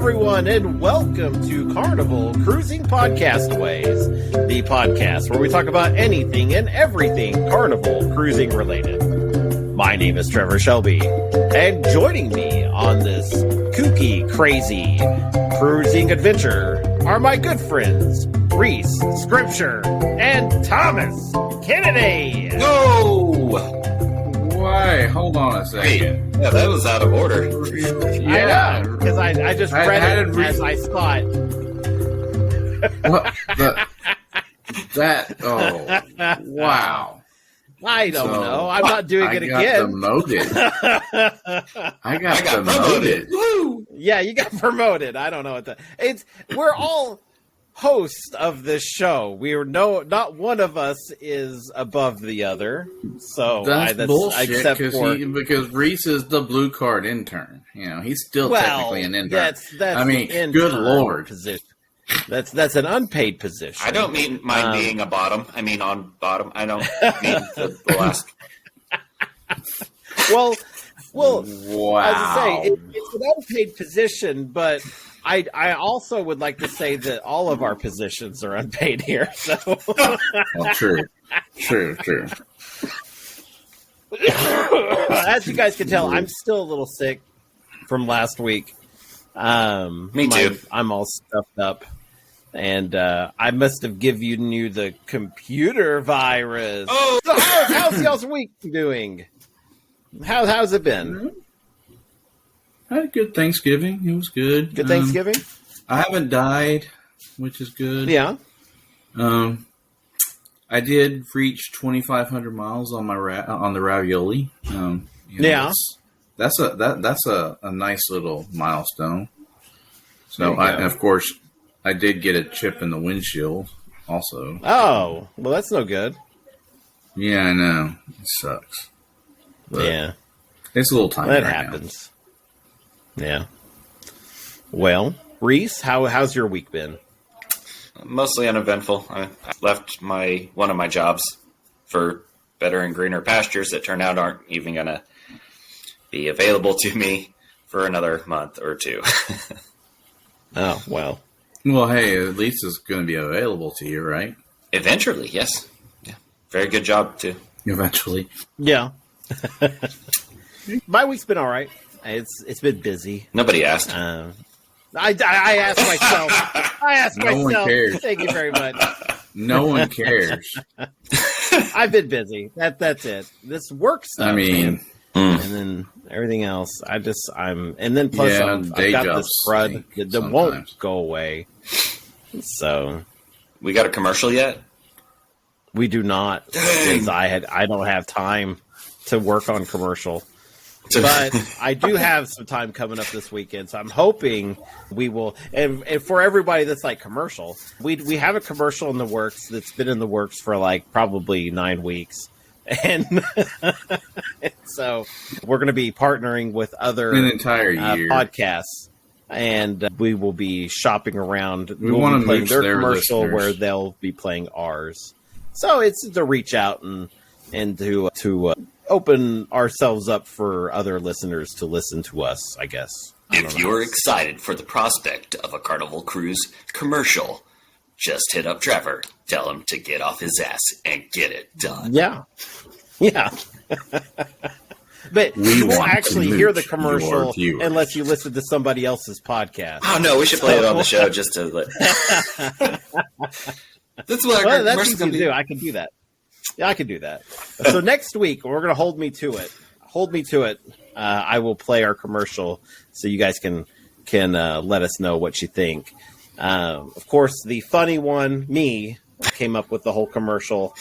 everyone, and welcome to Carnival Cruising Podcastaways, the podcast where we talk about anything and everything Carnival Cruising related. My name is Trevor Shelby, and joining me on this kooky, crazy cruising adventure are my good friends, Reese Schrimsher and Thomas Kennedy. No! Why? Hold on a second. Yeah, that was out of order. Yeah, because I just read it as I saw it. What? Oh, wow. I don't know. I'm not doing it again. I got demoted. Woo! Yeah, you got promoted. I don't know what we're all hosts of this show. Not one of us is above the other. So that's bullshit because Reese is the blue card intern. You know, he's still technically an intern. That's good lord. Position. That's an unpaid position. I don't mean being a bottom. I mean on bottom. I don't mean the last. Well, wow. As I say, it's an unpaid position, but I also would like to say that all of our positions are unpaid here. So, well, true. As you guys can tell, I'm still a little sick from last week. Me too. I'm all stuffed up, and I must have given you the computer virus. Oh, so how's y'all's week doing? How's it been? I had a good Thanksgiving. It was good. Good Thanksgiving? I haven't died, which is good. Yeah. I did reach 2,500 miles on my on the ravioli. Yeah. That's a nice little milestone. So of course I did get a chip in the windshield also. Oh, well, that's no good. Yeah, I know. It sucks. But yeah. It's a little time. That happens. Yeah. Well, Reese, how's your week been? Mostly uneventful. I left one of my jobs for better and greener pastures that turn out aren't even going to be available to me for another month or two. Oh, well. Well, hey, at least it's going to be available to you, right? Eventually, yes. Yeah. Very good job, too. Eventually. Yeah. My week's been all right. It's been busy. Nobody asked. I asked myself. No one cares. Thank you very much. No one cares. I've been busy. That's it. This work stuff. I mean, and then everything else. And then plus I've got this crud that won't go away. So we got a commercial yet? We do not. Because I don't have time to work on commercial. But I do have some time coming up this weekend, so I'm hoping we will. And for everybody that's like commercial, we have a commercial in the works that's been in the works for like probably 9 weeks, and so we're going to be partnering with other an entire year podcasts, and we will be shopping around. We'll be playing their commercial listeners. where they'll be playing ours. So it's to reach out and to open ourselves up for other listeners to listen to us, I guess. If you're excited for the prospect of a Carnival Cruise commercial, just hit up Trevor. Tell him to get off his ass and get it done. Yeah. But you won't actually hear the commercial unless you listen to somebody else's podcast. Oh, no, we should play it on the show just to... That's what our that's easy to do. I can do that. Yeah, I can do that. So next week, we're going to hold me to it. I will play our commercial so you guys can let us know what you think. Of course, the funny one, me, came up with the whole commercial.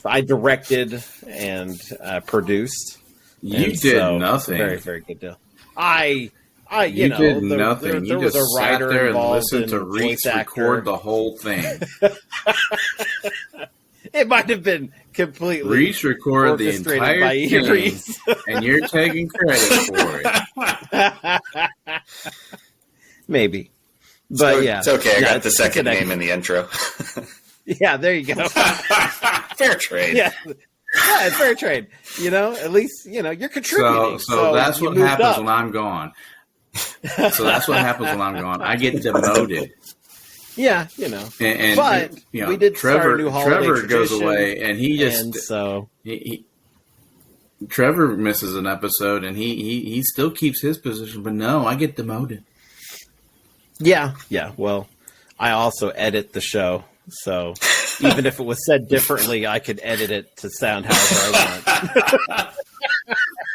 I directed and produced. You did nothing. Very, very good deal. You did nothing. There you was just a writer sat there and involved listened to and Reese voice record actor. the whole thing. It might have been completely Reese recorded the entire thing, Reese. and you're taking credit for it. Maybe. But it's okay. I got the second name in the intro. Yeah, there you go. Fair trade. Yeah, it's fair trade. At least, you're contributing. So that's what happens when I'm gone. So that's what happens when I'm gone. I get demoted. Yeah, but we did start a new holiday Trevor goes tradition, away, and he just and so Trevor misses an episode, and he still keeps his position. But no, I get demoted. Yeah. Well, I also edit the show, so even if it was said differently, I could edit it to sound however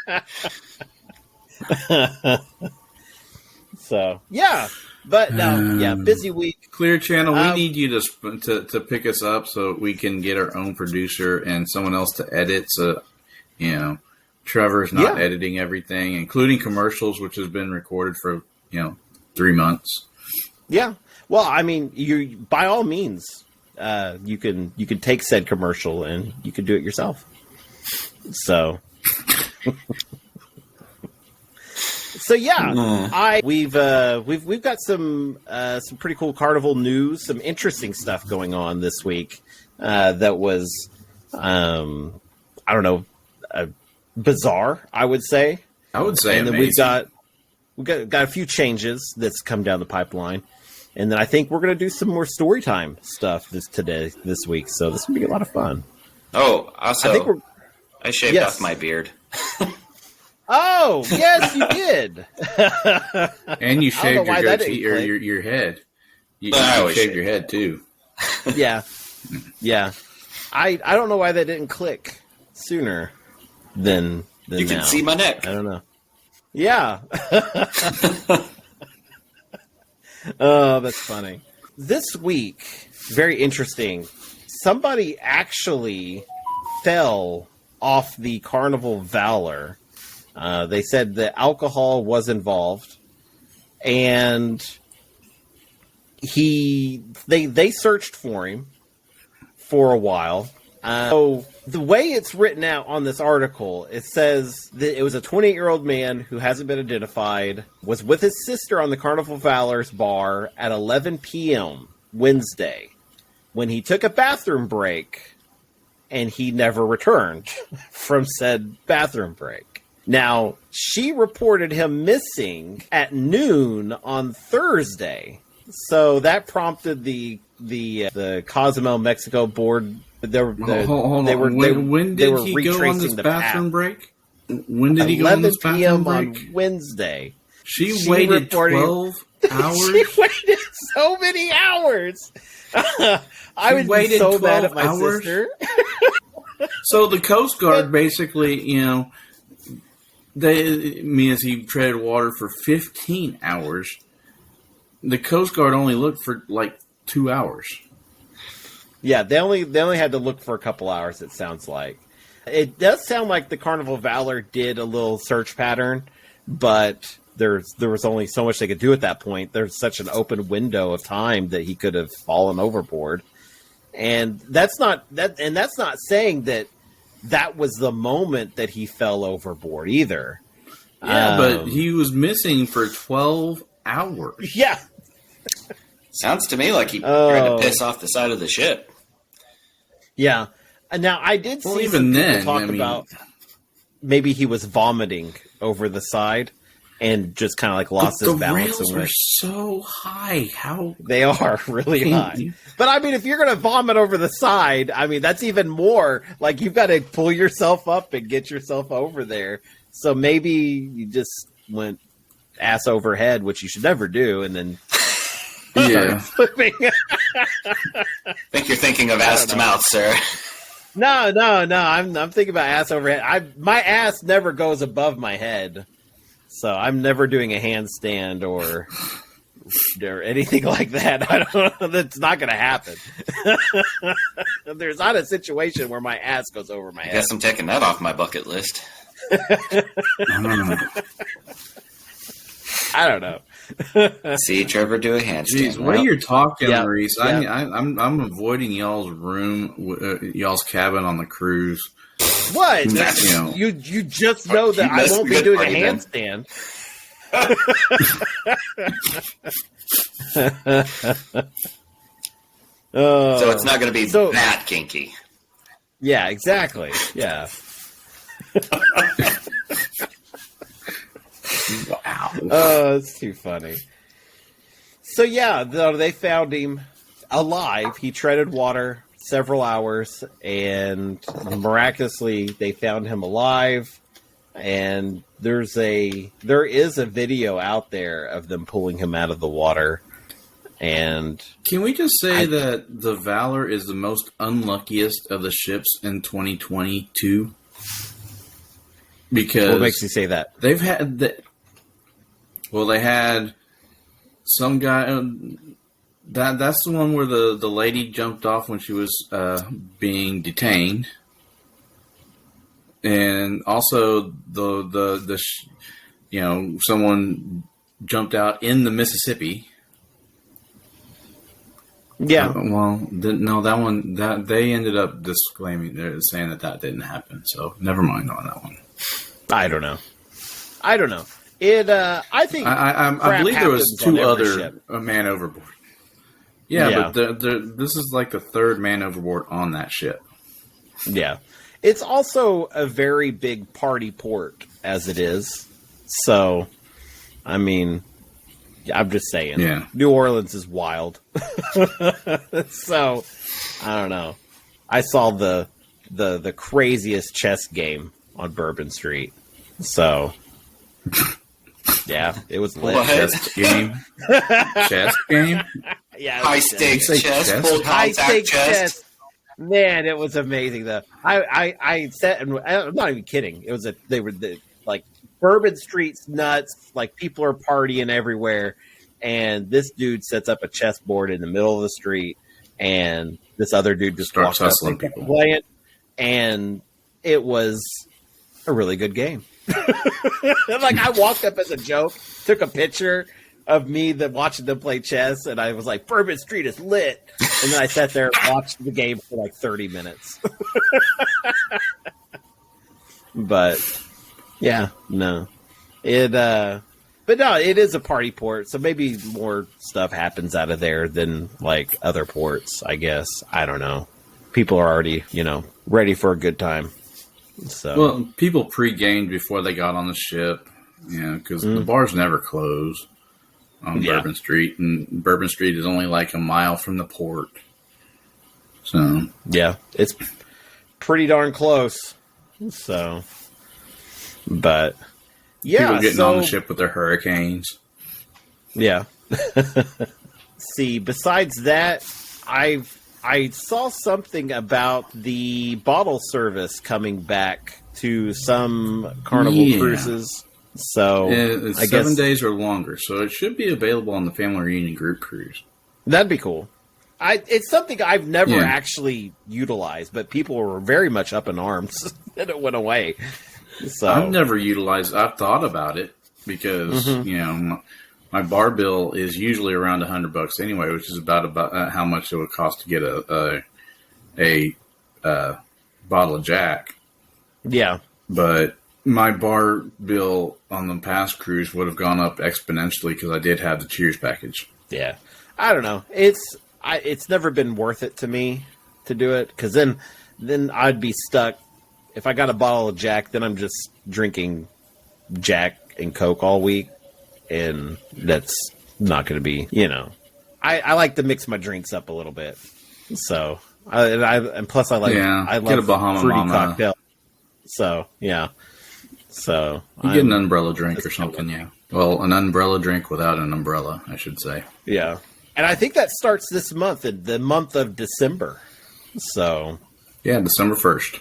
I want. So yeah. But busy week. Clear Channel, we need you to pick us up so we can get our own producer and someone else to edit. So, Trevor's not editing everything, including commercials, which has been recorded for 3 months. Yeah. Well, I mean, you by all means, you can take said commercial and you can do it yourself. So. So yeah, we've got some pretty cool Carnival news, some interesting stuff going on this week. That was, I don't know, bizarre. I would say. And then amazing. we've got a few changes that's come down the pipeline, and then I think we're going to do some more story time stuff this week. So this will be a lot of fun. Oh, also, I shaved off my beard. Oh, yes, you did. And you shaved your goatee or your head. You shaved your head, too. Yeah. I don't know why that didn't click sooner than you can see my neck. I don't know. Yeah. Oh, that's funny. This week, very interesting. Somebody actually fell off the Carnival Valor. They said that alcohol was involved, and they searched for him for a while. So the way it's written out on this article, it says that it was a 28-year-old man who hasn't been identified, was with his sister on the Carnival Valor's bar at 11 p.m. Wednesday when he took a bathroom break, and he never returned from said bathroom break. Now, she reported him missing at noon on Thursday, so that prompted the Cozumel, Mexico board. When did he go on this bathroom break? When did he go on this bathroom break? 11 p.m. on Wednesday. She waited 12 hours? She waited so many hours. I would be so mad at my sister. So the Coast Guard basically, as he treaded water for 15 hours. The Coast Guard only looked for like 2 hours. Yeah, they only had to look for a couple hours, it sounds like. It does sound like the Carnival Valor did a little search pattern, but there was only so much they could do at that point. There's such an open window of time that he could have fallen overboard. And that's not saying that was the moment that he fell overboard either. Yeah, but he was missing for 12 hours. Yeah. Sounds to me like he tried to piss off the side of the ship. Yeah. Now, I did see some people talk about maybe he was vomiting over the side and just kind of like lost his balance. The rails were so high. How they are really high. But I mean, if you're going to vomit over the side, I mean, that's even more like you've got to pull yourself up and get yourself over there. So maybe you just went ass over head, which you should never do, and then slipping. I think you're thinking of ass to mouth, sir. No. I'm thinking about ass over head. My ass never goes above my head. So I'm never doing a handstand or anything like that. I don't know. That's not going to happen. There's not a situation where my ass goes over my head. I guess I'm taking that off my bucket list. I don't know. See Trevor do a handstand. Jeez, while you're talking, Reese, I'm avoiding y'all's room, y'all's cabin on the cruise. What? You just know that I won't be doing a handstand. So it's not going to be that kinky. Yeah, exactly. Yeah. Wow. Oh, it's too funny. So yeah, they found him alive. He treaded water several hours, and miraculously they found him alive. And there is a video out there of them pulling him out of the water. And can we just say that the Valor is the most unluckiest of the ships in 2022? Because what makes you say that? They've had they had some guy. That's the one where the lady jumped off when she was being detained, and also someone jumped out in the Mississippi. Yeah. That one they ended up disclaiming. They're saying that didn't happen. So never mind on that one. I don't know. It. I think. I believe there was two other man overboard. Yeah, but this is like the third man overboard on that ship. Yeah, it's also a very big party port as it is. So, I mean, I'm just saying. Yeah. New Orleans is wild. So, I don't know. I saw the craziest chess game on Bourbon Street. So, yeah, it was lit. Chess game. Chess game. Yeah, high stakes chess. High stakes chess. Man, it was amazing though. I said, and I'm not even kidding. It was like Bourbon Street's nuts. Like people are partying everywhere, and this dude sets up a chessboard in the middle of the street, and this other dude just starts walks hustling up people, playing, and it was a really good game. Like I walked up as a joke, took a picture of me watching them play chess, and I was like, Bourbon Street is lit. And then I sat there and watched the game for like 30 minutes. But yeah, no. But no, it is a party port, so maybe more stuff happens out of there than like other ports, I guess. I don't know. People are already, ready for a good time. So well, people pre-gamed before they got on the ship, because the bars never close on Bourbon Street, and Bourbon Street is only like a mile from the port. So yeah, it's pretty darn close. So, but yeah, people getting on the ship with their hurricanes. Yeah. See, besides that, I saw something about the bottle service coming back to some Carnival cruises. So it's 7 days or longer, so it should be available on the Family Reunion Group cruise. That'd be cool. It's something I've never actually utilized, but people were very much up in arms that it went away. So I've never utilized. I've thought about it because my bar bill is usually around $100 anyway, which is about how much it would cost to get a bottle of Jack. Yeah, but my bar bill on the past cruise would have gone up exponentially because I did have the Cheers package. Yeah, I don't know. It's never been worth it to me to do it because then I'd be stuck. If I got a bottle of Jack, then I'm just drinking Jack and Coke all week, and that's not going to be. I like to mix my drinks up a little bit. So and plus I love get a Bahama fruity Mama cocktail. So yeah. So you get an umbrella drink or something, yeah. Well, an umbrella drink without an umbrella, I should say. Yeah. And I think that starts this month, in the month of December. So yeah, December 1st.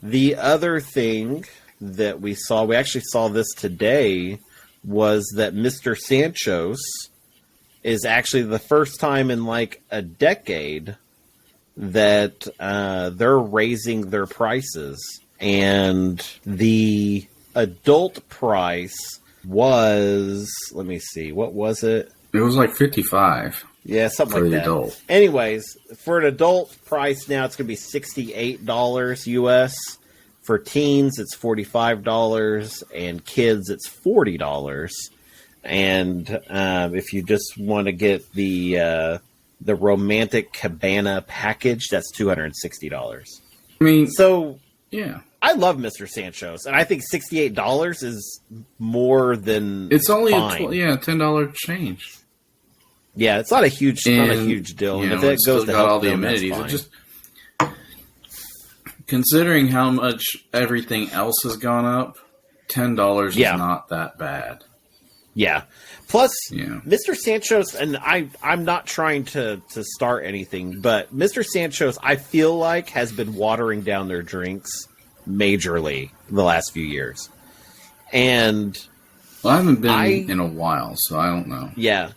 The other thing that we actually saw this today, was that Mr. Sancho's is actually the first time in like a decade that they're raising their prices. And the adult price was, let me see, what was it? It was like $55. Yeah, something like that. Adult. Anyways, for an adult price now, it's going to be $68 US. For teens, it's $45, and kids, it's $40. And if you just want to get the Romantic Cabana package, that's $260. I mean, so yeah, I love Mr. Sancho's, and I think $68 is more than it's only fine. $10 change. Yeah, it's not a huge deal. And if it goes to got all help the them, amenities, that's it fine. just considering how much everything else has gone up, $10 is not that bad. Yeah. Plus, Yeah. Mr. Sancho's, and I'm not trying to start anything, but Mr. Sancho's, I feel like, has been watering down their drinks majorly the last few years. And Well, I haven't been in a while, so I don't know. yeah,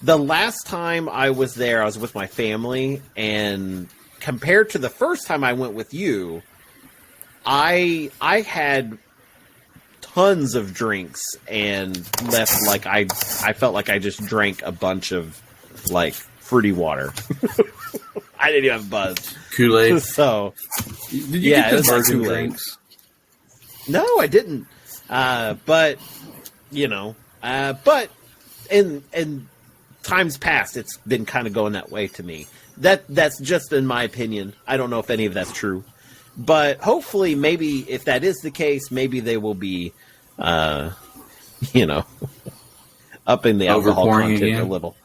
the last time I was there, I was with my family, and compared to the first time I went with you, I had tons of drinks and left like I felt like I just drank a bunch of like fruity water. I didn't even have buzz. Kool-Aid. So Did you get it the was like virgin Kool-Aid. drinks? No, I didn't. But you know, but in times past, it's been kind of going that way to me. That's just in my opinion. I don't know if any of that's true. But hopefully, maybe if that is the case, maybe they will be, you know, upping the alcohol Overpouring content again? a little.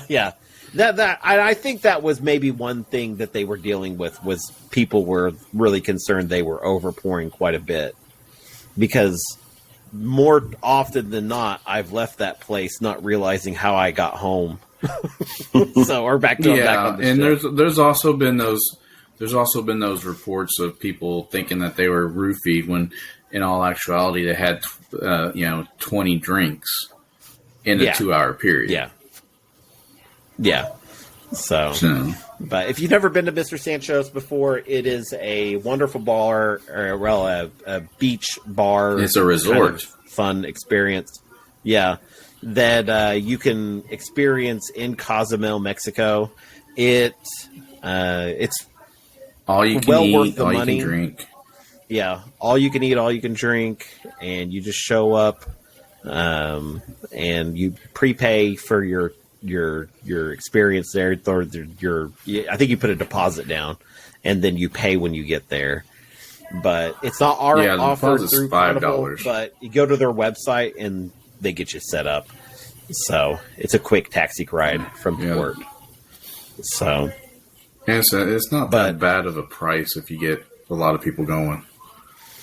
Yeah, I think that was maybe one thing that they were dealing with was people were really concerned they were overpouring quite a bit because more often than not, I've left that place not realizing how I got home. So we're back to back on the and ship. there's also been those reports of people thinking that they were roofied when, in all actuality, they had 20 drinks in a 2-hour period. Yeah. So, but if you've never been to Mr. Sancho's before, it is a wonderful bar, or a beach bar. It's a resort, kind of fun experience. Yeah, that you can experience in Cozumel, Mexico. It's all you can well eat, worth the all money. you can drink. Yeah, all you can eat, all you can drink, and you just show up, and you prepay for your experience there. Or I think you put a deposit down, and then you pay when you get there. But it's not our offer through Carnival, but you go to their website and they get you set up. So it's a quick taxi ride from port. So. Yeah, so it's not that bad of a price if you get a lot of people going.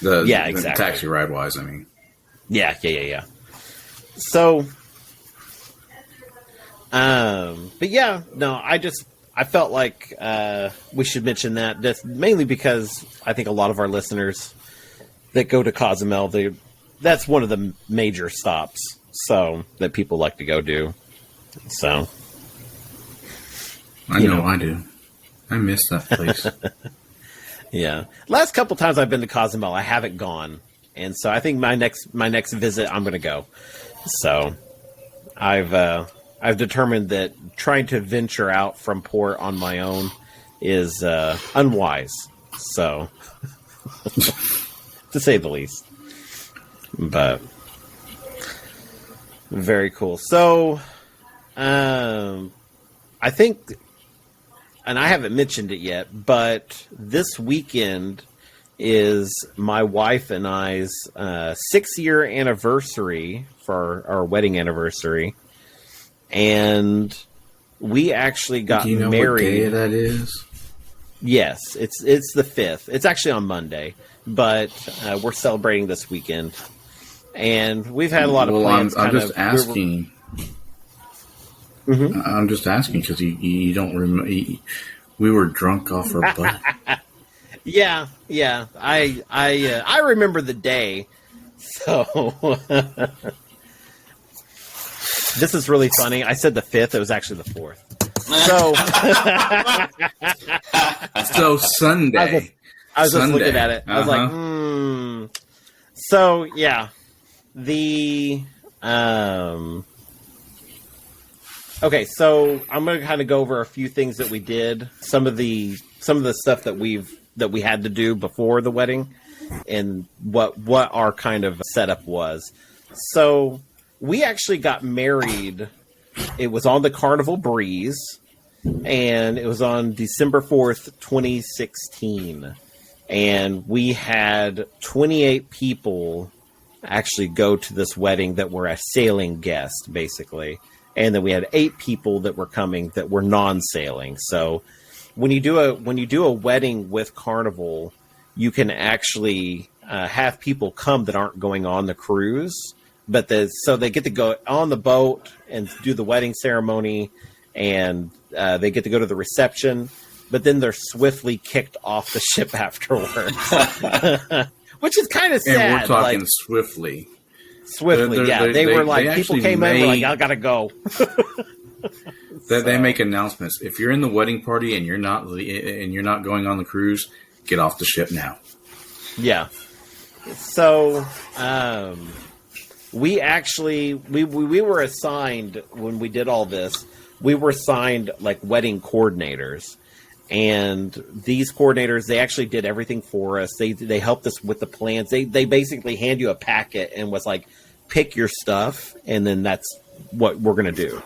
Exactly. The taxi ride wise, I mean. Yeah. So, but yeah, no, I felt like we should mention that just mainly because I think a lot of our listeners that go to Cozumel, that's one of the major stops, so that people like to go do. So, I know I do. I miss that place. Yeah. Last couple times I've been to Cozumel, I haven't gone. And so I think my next visit, I'm going to go. So I've determined that trying to venture out from port on my own is unwise. So, to say the least. But very cool. So, I think, and I haven't mentioned it yet, but this weekend is my wife and I's 6-year anniversary for our wedding anniversary. And we actually got married. Do you know what day that is? Yes, it's the 5th. It's actually on Monday, but we're celebrating this weekend. And we've had a lot of plans. I'm just asking. Mm-hmm. I'm just asking because you don't remember. We were drunk off our butt. Yeah. I remember the day. So this is really funny. I said the 5th. It was actually the 4th. So Sunday. I was just looking at it. I was like, So yeah, okay, so I'm going to kind of go over a few things that we did, some of the stuff that we had to do before the wedding, and what our kind of setup was. So we actually got married. It was on the Carnival Breeze, and it was on December 4th, 2016. and we had 28 people actually go to this wedding that were a sailing guest, basically. And then we had 8 people that were coming that were non-sailing. So when you do a wedding with Carnival, you can actually have people come that aren't going on the cruise, but so they get to go on the boat and do the wedding ceremony, and they get to go to the reception, but then they're swiftly kicked off the ship afterwards, which is kind of sad. And we're talking swiftly. Swiftly, yeah. They were like, people came in, were like, I gotta go. They make announcements. If you're in the wedding party and you're not going on the cruise, get off the ship now. Yeah. So, we actually we were assigned, when we did all this, we were assigned like wedding coordinators. And these coordinators, they actually did everything for us. They helped us with the plans. They basically hand you a packet and was like, pick your stuff, and then that's what we're going to do.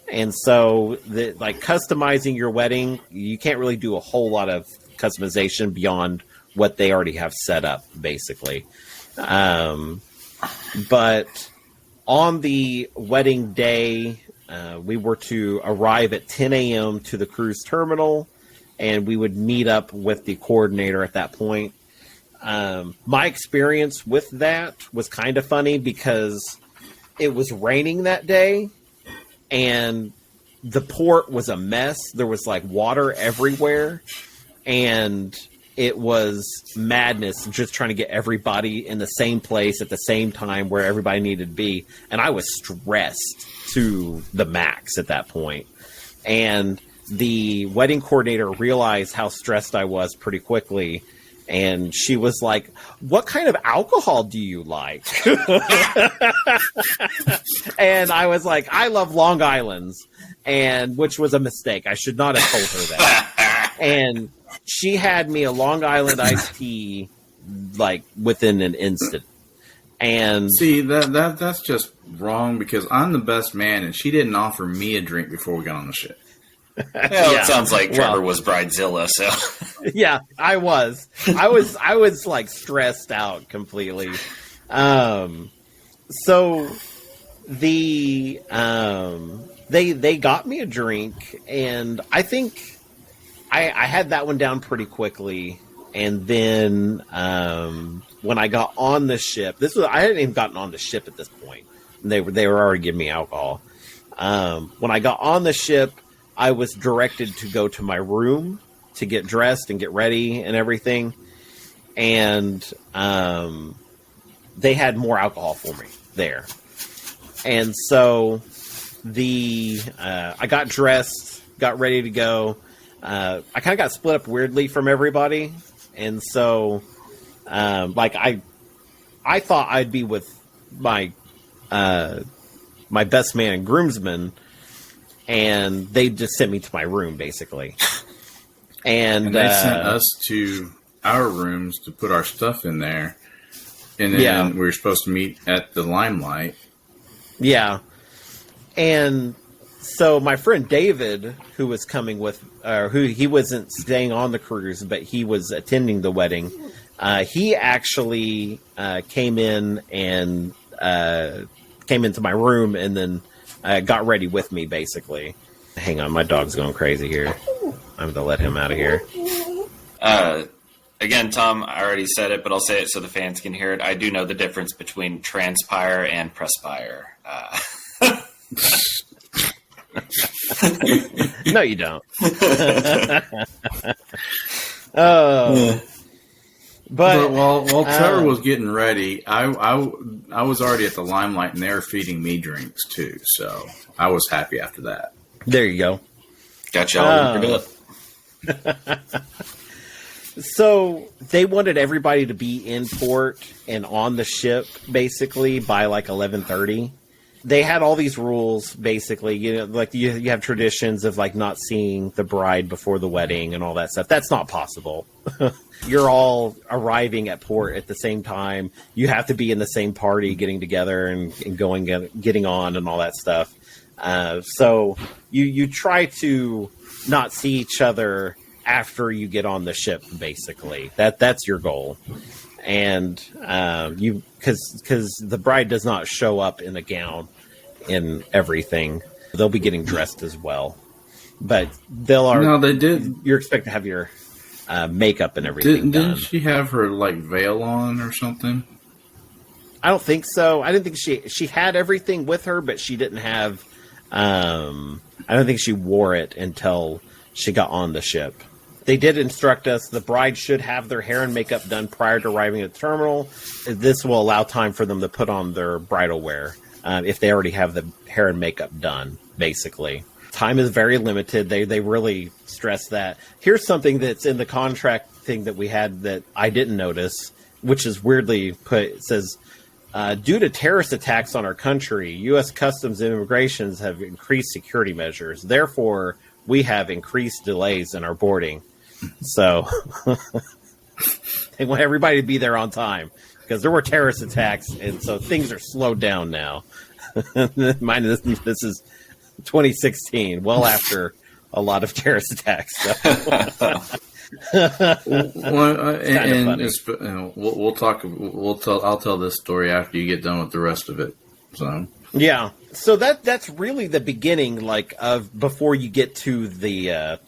And so, like customizing your wedding, you can't really do a whole lot of customization beyond what they already have set up, basically. But on the wedding day, we were to arrive at 10 a.m. to the cruise terminal, and we would meet up with the coordinator at that point. My experience with that was kind of funny because it was raining that day, and the port was a mess. There was like water everywhere, and it was madness just trying to get everybody in the same place at the same time where everybody needed to be. And I was stressed to the max at that point. And the wedding coordinator realized how stressed I was pretty quickly. And she was like, what kind of alcohol do you like? And I was like, I love Long Island's, which was a mistake. I should not have told her that. And she had me a Long Island iced tea like within an instant. And see, that's just wrong, because I'm the best man and she didn't offer me a drink before we got on the ship. Well, it sounds like Trevor was Bridezilla, so yeah, I was like stressed out completely. So they got me a drink, and I think I had that one down pretty quickly. And then when I got on the ship, I hadn't even gotten on the ship at this point. They were already giving me alcohol. When I got on the ship, I was directed to go to my room to get dressed and get ready and everything. And they had more alcohol for me there. And so I got dressed, got ready to go. I kind of got split up weirdly from everybody. And so, I thought I'd be with my best man and groomsman, and they just sent me to my room, basically. And they sent us to our rooms to put our stuff in there. And then we were supposed to meet at the Limelight. Yeah. And so my friend David, who was coming with, he wasn't staying on the cruise, but he was attending the wedding. He actually came in and came into my room and then got ready with me, basically. Hang on, my dog's going crazy here. I'm going to let him out of here. Again, Tom, I already said it, but I'll say it so the fans can hear it. I do know the difference between transpire and perspire. No, you don't. Oh. But while Trevor was getting ready, I was already at the Limelight, and they were feeding me drinks too. So I was happy after that. There you go. Got y'all. So they wanted everybody to be in port and on the ship basically by like 11:30. They had all these rules, basically, like you have traditions of like not seeing the bride before the wedding and all that stuff. That's not possible. You're all arriving at port at the same time. You have to be in the same party, getting together and getting on and all that stuff. So you try to not see each other after you get on the ship, basically. That's your goal. And because the bride does not show up in a gown in everything, they'll be getting dressed as well. But they did. You're expected to have your makeup and everything done. Didn't she have her like veil on or something? I don't think so. I didn't think she had everything with her, but she didn't have. I don't think she wore it until she got on the ship. They did instruct us the bride should have their hair and makeup done prior to arriving at the terminal. This will allow time for them to put on their bridal wear if they already have the hair and makeup done, basically. Time is very limited. They really stress that. Here's something that's in the contract thing that we had that I didn't notice, which is weirdly put. It says, due to terrorist attacks on our country, U.S. Customs and Immigrations have increased security measures. Therefore, we have increased delays in our boarding. So they want everybody to be there on time because there were terrorist attacks, and so things are slowed down now. Mind this is 2016, well after a lot of terrorist attacks. So. I'll tell this story after you get done with the rest of it. So yeah, so that's really the beginning, like of before you get to the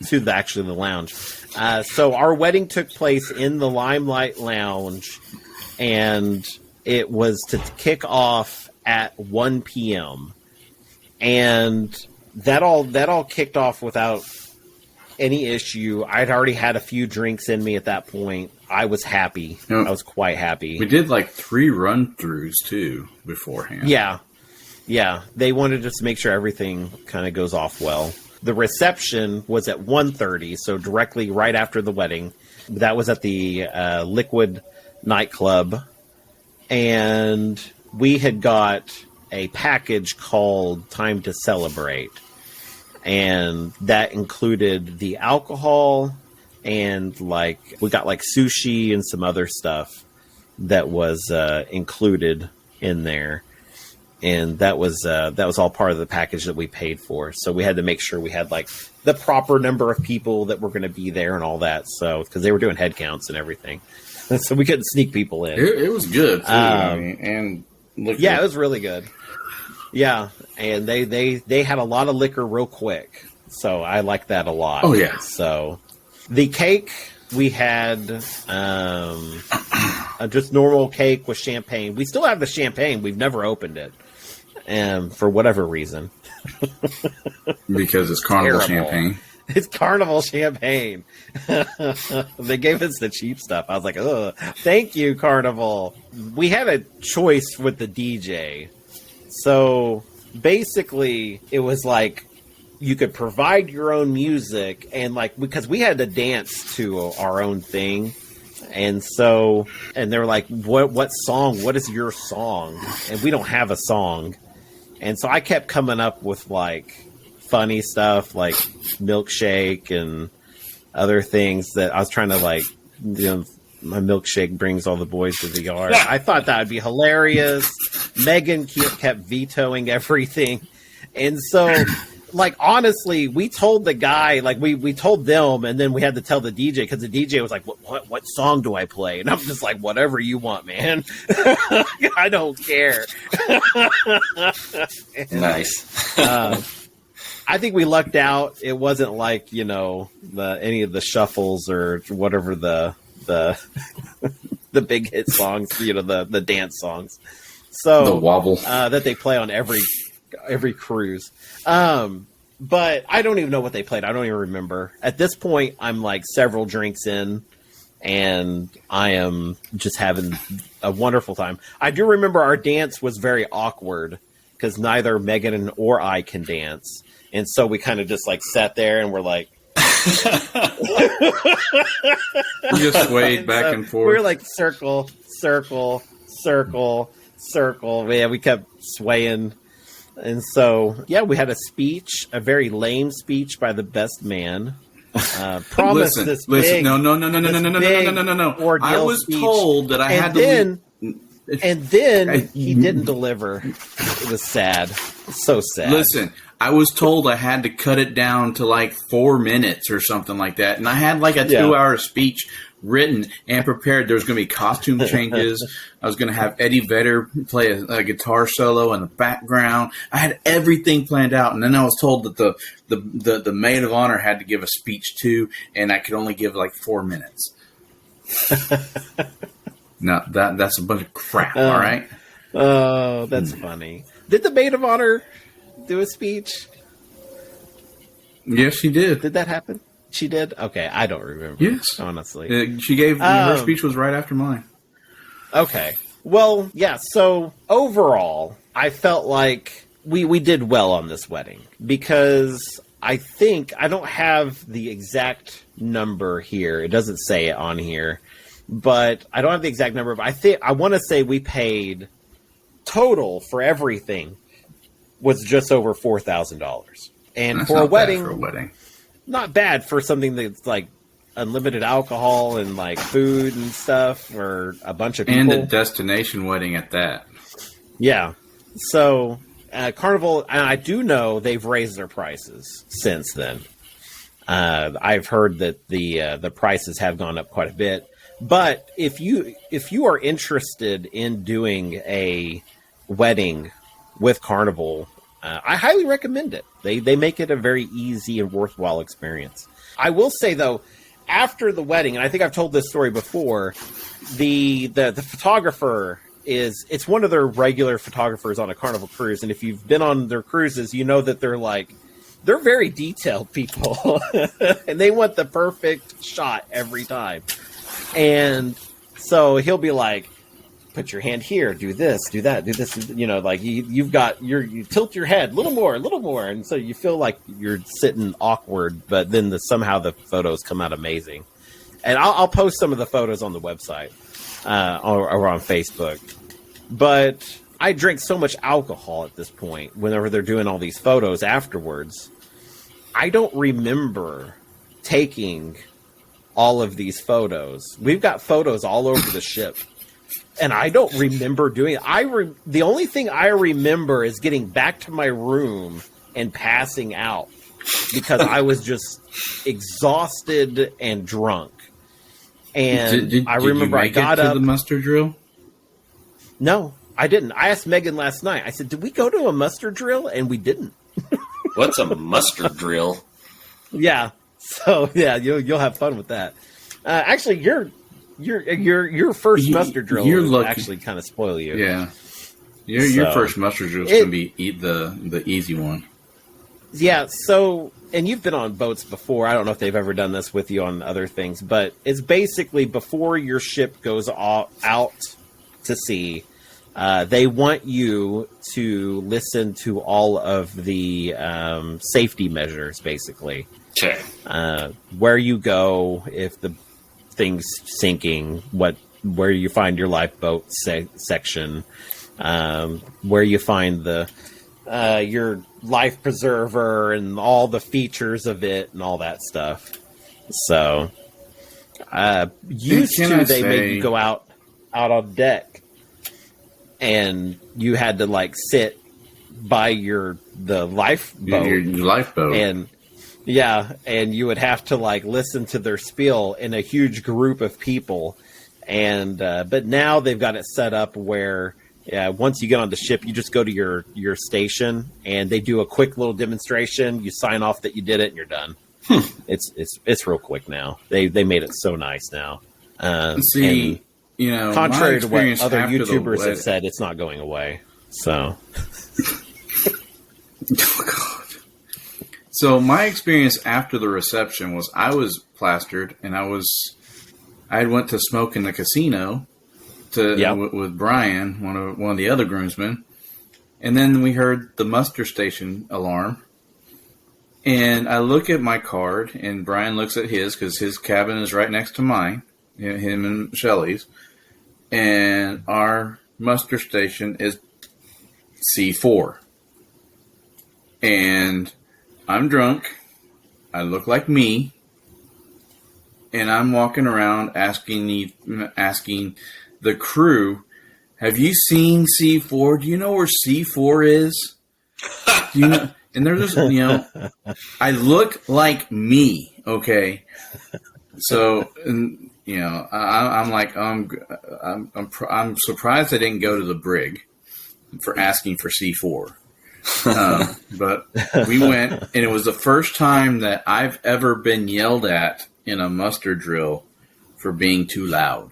lounge. So our wedding took place in the Limelight Lounge, and it was to kick off at 1 p.m. And that all kicked off without any issue. I'd already had a few drinks in me at that point. I was happy. I was quite happy. We did like 3 run-throughs too beforehand. Yeah. They wanted us to make sure everything kind of goes off well. The reception was at 1:30, so directly right after the wedding. That was at the Liquid nightclub. And we had got a package called Time to Celebrate. And that included the alcohol and we got like sushi and some other stuff that was included in there. And that was all part of the package that we paid for. So we had to make sure we had like the proper number of people that were going to be there and all that. So because they were doing head counts and everything, so we couldn't sneak people in. It was good too. It was really good. Yeah, and they had a lot of liquor real quick, so I like that a lot. Oh yeah. So the cake we had just normal cake with champagne. We still have the champagne. We've never opened it. For whatever reason. Because it's Carnival champagne. It's Carnival champagne. They gave us the cheap stuff. I was like, oh, thank you, Carnival. We had a choice with the DJ. So basically, it was like you could provide your own music, and like because we had to dance to our own thing. And they were like, what song? What is your song? And we don't have a song. And so I kept coming up with like funny stuff like milkshake and other things that I was trying to like, my milkshake brings all the boys to the yard. I thought that would be hilarious. Megan kept vetoing everything. And so, like, honestly, we told the guy, like, we told them, and then we had to tell the DJ, because the DJ was like, what song do I play? And I'm just like, whatever you want, man. I don't care. Nice. I think we lucked out. It wasn't like, any of the shuffles or whatever the big hit songs, the dance songs. So the wobble that they play on every cruise. But I don't even know what they played. I don't even remember. At this point, I'm like several drinks in, and I am just having a wonderful time. I do remember our dance was very awkward because neither Megan or I can dance. And so we kind of just like sat there and we're like, you just swayed back and forth. We were like circle, circle, circle, circle. Yeah, we kept swaying. And so, yeah, we had a speech, a very lame speech by the best man. Promised listen, this listen, big, no. I was speech. told that I had to. And then he didn't deliver. It was sad, so sad. Listen, I was told I had to cut it down to like 4 minutes or something like that. And I had like a 2-hour speech written and prepared. There was going to be costume changes. I was going to have Eddie Vedder play a guitar solo in the background. I had everything planned out. And then I was told that the maid of honor had to give a speech too, and I could only give like 4 minutes. No, that's a bunch of crap, all right? Oh, that's funny. Did the maid of honor do a speech? Yes, she did. Did that happen? She did? Okay, I don't remember. Yes. Honestly. She gave, her speech was right after mine. Okay. Well, yeah, so overall, I felt like we did well on this wedding because I think, I don't have the exact number here. It doesn't say it on here, but I don't have the exact number, but I want to say we paid total for everything was just over $4,000. And That's for a wedding, not bad for something that's like unlimited alcohol and like food and stuff for a bunch of people. And a destination wedding at that. Yeah. So Carnival, and I do know they've raised their prices since then. I've heard that the prices have gone up quite a bit. But if you are interested in doing a wedding with Carnival, I highly recommend it. They make it a very easy and worthwhile experience. I will say though, after the wedding, and I think I've told this story before, the photographer it's one of their regular photographers on a Carnival cruise, and if you've been on their cruises, you know that they're very detailed people, and they want the perfect shot every time. And so he'll be like, put your hand here, do this, do that, do this, like you tilt your head a little more, and so you feel like you're sitting awkward, but then somehow the photos come out amazing. And I'll post some of the photos on the website or on Facebook. But I drink so much alcohol at this point whenever they're doing all these photos afterwards, I don't remember taking all of these photos. We've got photos all over the ship. And I don't remember doing it. The only thing I remember is getting back to my room and passing out because I was just exhausted and drunk. And I remember I got up to the muster drill. No, I didn't. I asked Megan last night. I said, "Did we go to a muster drill?" And we didn't. What's a muster drill? Yeah. So yeah, you'll have fun with that. Actually, your first muster drill will actually kind of spoil you. Yeah. Your first muster drill is going to be the easy one. Yeah. So, and you've been on boats before. I don't know if they've ever done this with you on other things, but it's basically before your ship goes out to sea, they want you to listen to all of the safety measures, basically. Okay. Where you go, if the thing's sinking, where you find your lifeboat section, where you find your life preserver and all the features of it and all that stuff. So, they made you go out on deck, and you had to like sit by the lifeboat, your lifeboat, and you would have to like listen to their spiel in a huge group of people. And but now they've got it set up where once you get on the ship, you just go to your station, and they do a quick little demonstration. You sign off that you did it, and you're done. It's real quick now. They made it so nice now. See, contrary to what other YouTubers have said, it's not going away. So, oh God. So my experience after the reception was I was plastered, and I had went to smoke in the casino with Brian, one of the other groomsmen, and then we heard the muster station alarm, and I look at my card, and Brian looks at his because his cabin is right next to mine, him and Shelley's, and our muster station is C4, and I'm drunk. I look like me, and I'm walking around asking the crew, "Have you seen C4? Do you know where C4 is? Do And they're just, I look like me, okay? So, and, I'm like, I'm surprised I didn't go to the brig for asking for C4. But we went, and it was the first time that I've ever been yelled at in a muster drill for being too loud.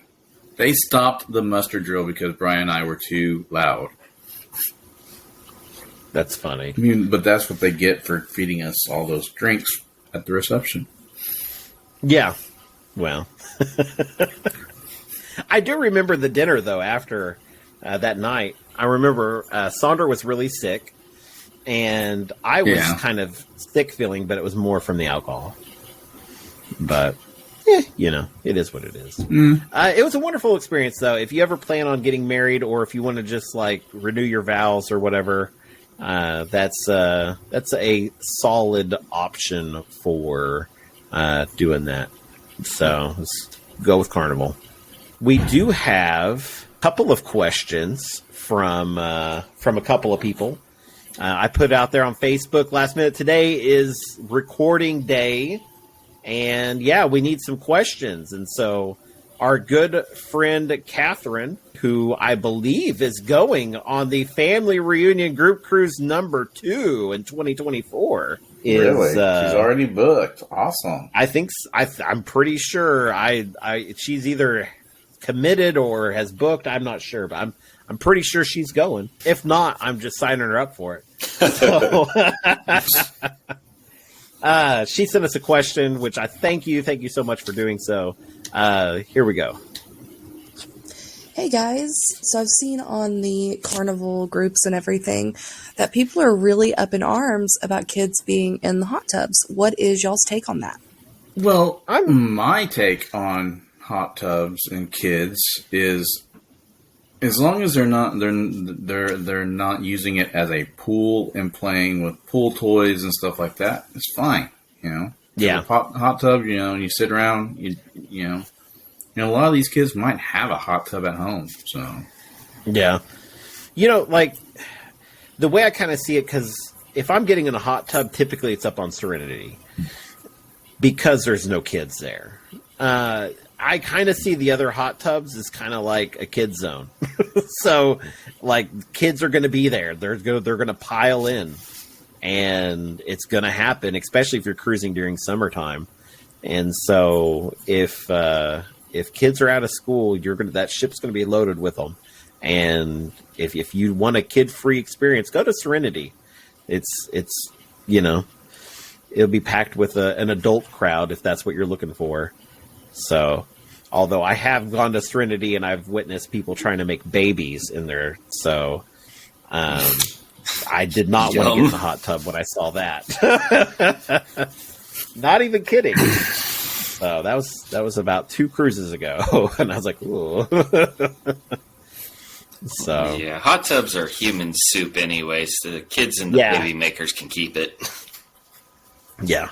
They stopped the muster drill because Brian and I were too loud. That's funny. I mean, but that's what they get for feeding us all those drinks at the reception. Yeah. Well, I do remember the dinner, though, after that night. I remember Sandra was really sick, and I was kind of sick feeling, but it was more from the alcohol. But, it is what it is. It was a wonderful experience, though. If you ever plan on getting married, or if you want to just, renew your vows or whatever, that's a solid option for doing that. So let's go with Carnival. We do have a couple of questions from a couple of people. I put out there on Facebook last minute. Today is recording day, and we need some questions. And so our good friend Catherine, who I believe is going on the family reunion group cruise number 2 in 2024. Really? She's already booked. Awesome. I think I'm pretty sure she's either committed or has booked. I'm not sure, but I'm pretty sure she's going. If not, I'm just signing her up for it. So, she sent us a question, which I thank you so much for doing so. Here we go. Hey guys, so I've seen on the Carnival groups and everything that people are really up in arms about kids being in the hot tubs. What is y'all's take on that? Well, my take on hot tubs and kids is, as long as they're not using it as a pool and playing with pool toys and stuff like that, it's fine. Yeah. Hot tub, and you sit around, a lot of these kids might have a hot tub at home, so. Yeah. The way I kind of see it, because if I'm getting in a hot tub, typically it's up on Serenity because there's no kids there. I kind of see the other hot tubs as kind of like a kid zone. So, kids are going to be there. They're going to pile in, and it's going to happen, especially if you're cruising during summertime. And so if kids are out of school, that ship's going to be loaded with them. And if you want a kid-free experience, go to Serenity. It's it'll be packed with an adult crowd if that's what you're looking for. So, although I have gone to Serenity and I've witnessed people trying to make babies in there, so I did not want to get in the hot tub when I saw that. Not even kidding. So that was about 2 cruises ago, and I was like, ooh. So yeah, hot tubs are human soup, anyways. The kids and the baby makers can keep it. Yeah.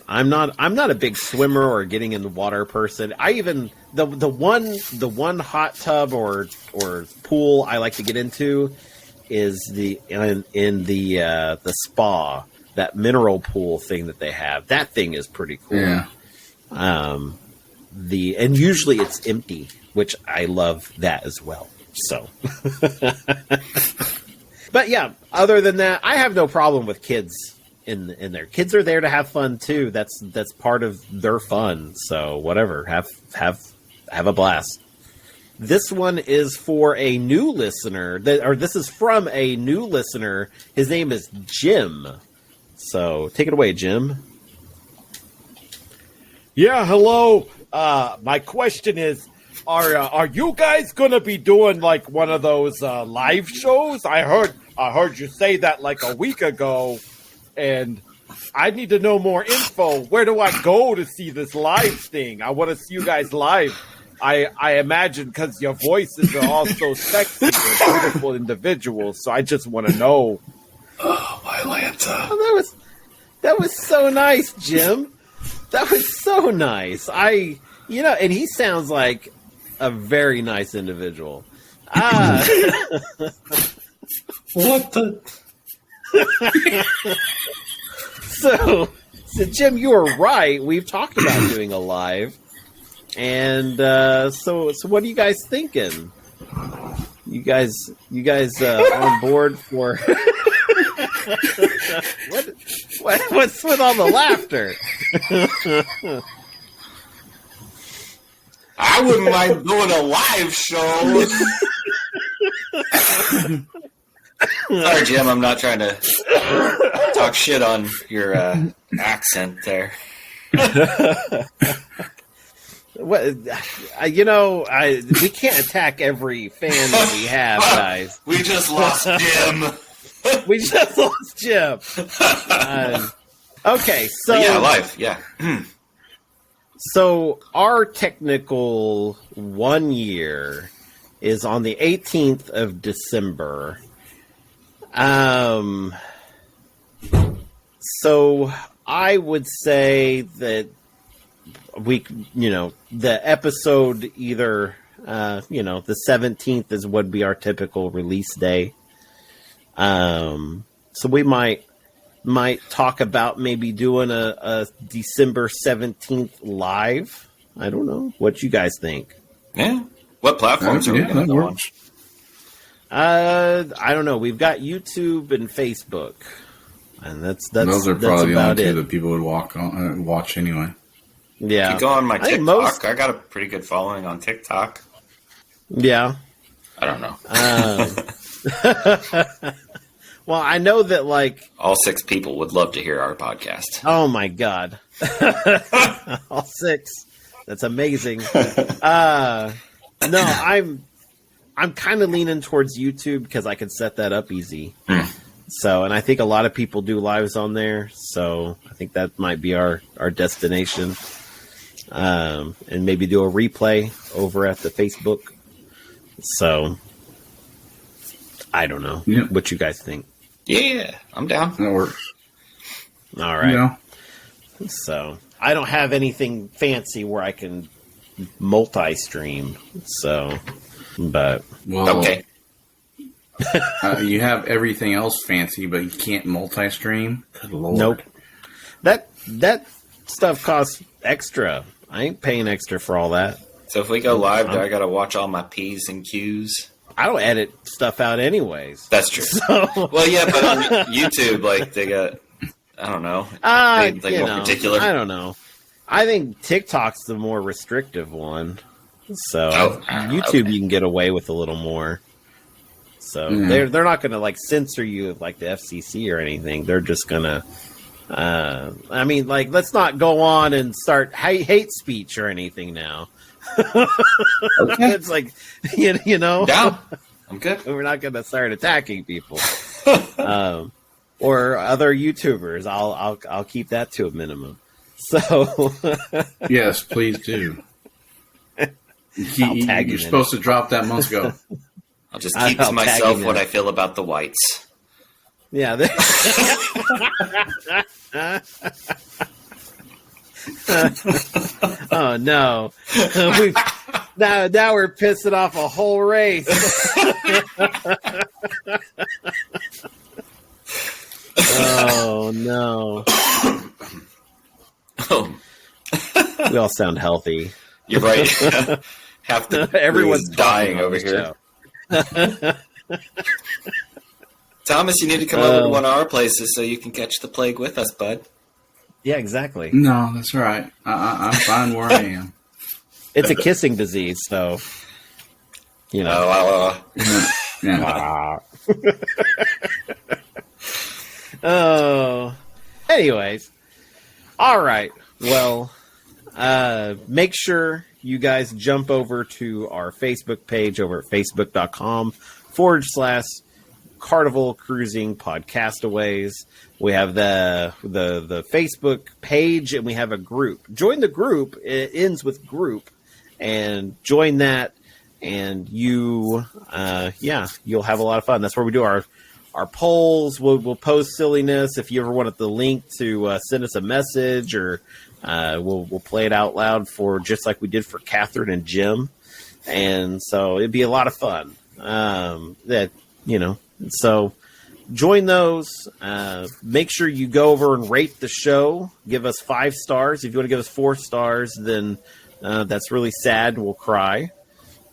I'm not a big swimmer or getting in the water person. I even the one hot tub or pool I like to get into is in the spa, that mineral pool thing that they have. That thing is pretty cool. Yeah. And usually it's empty, which I love that as well. So, but yeah, other than that, I have no problem with kids in there. Kids are there to have fun too. That's part of their fun. So whatever, have a blast. This one is for a new listener, this is from a new listener. His name is Jim. So take it away, Jim. Yeah, hello. My question is, are you guys gonna be doing like one of those live shows? I heard you say that like a week ago, and I need to know more info. Where do I go to see this live thing? I want to see you guys live. I imagine because your voices are all so sexy and beautiful individuals, so I just want to know. Oh, my Lanta. Oh, that was so nice, Jim. That was so nice. And he sounds like a very nice individual. What the? So Jim, you were right. We've talked about doing a live, and so what are you guys thinking? You guys on board for? What's with all the laughter? I wouldn't mind doing a live show. Sorry, Jim. I'm not trying to talk shit on your accent there. What we can't attack every fan that we have, guys. We just lost Jim. We just lost Jim. Okay, so yeah, live, yeah. So our technical 1 year is on the 18th of December. So I would say that the episode either, the 17th is would be our typical release day. So we might talk about maybe doing a December 17th live. I don't know. What you guys think? Yeah. What platforms are we going to go on? I don't know. We've got YouTube and Facebook, and that's those are probably the only two it. that people would watch anyway. Yeah. You go on my TikTok. I got a pretty good following on TikTok. Yeah. I don't know. Well, I know that all 6 people would love to hear our podcast. Oh my God. All 6. That's amazing. No, I'm kind of leaning towards YouTube because I can set that up easy. So, and I think a lot of people do lives on there. So I think that might be our destination. And maybe do a replay over at the Facebook. So I don't know what you guys think. Yeah, I'm down. That works. All right. Yeah. So I don't have anything fancy where I can multi-stream. So, but okay. You have everything else fancy, but you can't multi-stream. Good Lord. Nope. That stuff costs extra. I ain't paying extra for all that. So if we go live, do I got to watch all my P's and Q's? I don't edit stuff out anyways. That's true. So. Well, yeah, but on YouTube, they got, I don't know. They more particular. I don't know. I think TikTok's the more restrictive one. So YouTube, you can get away with a little more. So they're not going to censor you like the FCC or anything. They're just going to. Let's not go on and start hate speech or anything now. Okay. It's Down. I'm good. We're not going to start attacking people, or other YouTubers. I'll keep that to a minimum. So yes, please do. You're supposed to drop that months ago. I'll just keep to myself what I feel about the whites. Yeah. Oh no! Now we're pissing off a whole race. Oh no! Oh, we all sound healthy. You're right. Half the everyone's dying over here. Thomas, you need to come over to one of our places so you can catch the plague with us, bud. Yeah, exactly. No, that's all right. I'm fine where I am. It's a kissing disease, so Yeah. Oh. Anyways. All right. Well, make sure you guys jump over to our Facebook page over at facebook.com/Carnival Cruising Podcastaways. We have the Facebook page and we have a group. Join the group. It ends with group, and join that, and you'll have a lot of fun. That's where we do our polls. We'll post silliness. If you ever wanted the link to send us a message, or we'll play it out loud for just like we did for Catherine and Jim, and so it'd be a lot of fun. So join those. Make sure you go over and rate the show. Give us 5 stars. If you want to give us 4 stars, then that's really sad. We'll cry.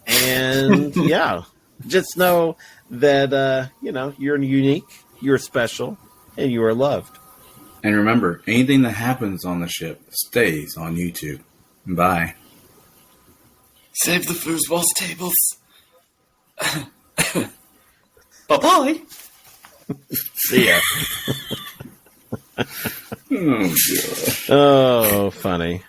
And yeah, just know that, you're unique, you're special, and you are loved. And remember, anything that happens on the ship stays on YouTube. Bye. Save the foosballs tables. Bye-bye. See ya. Oh, God. Oh, funny.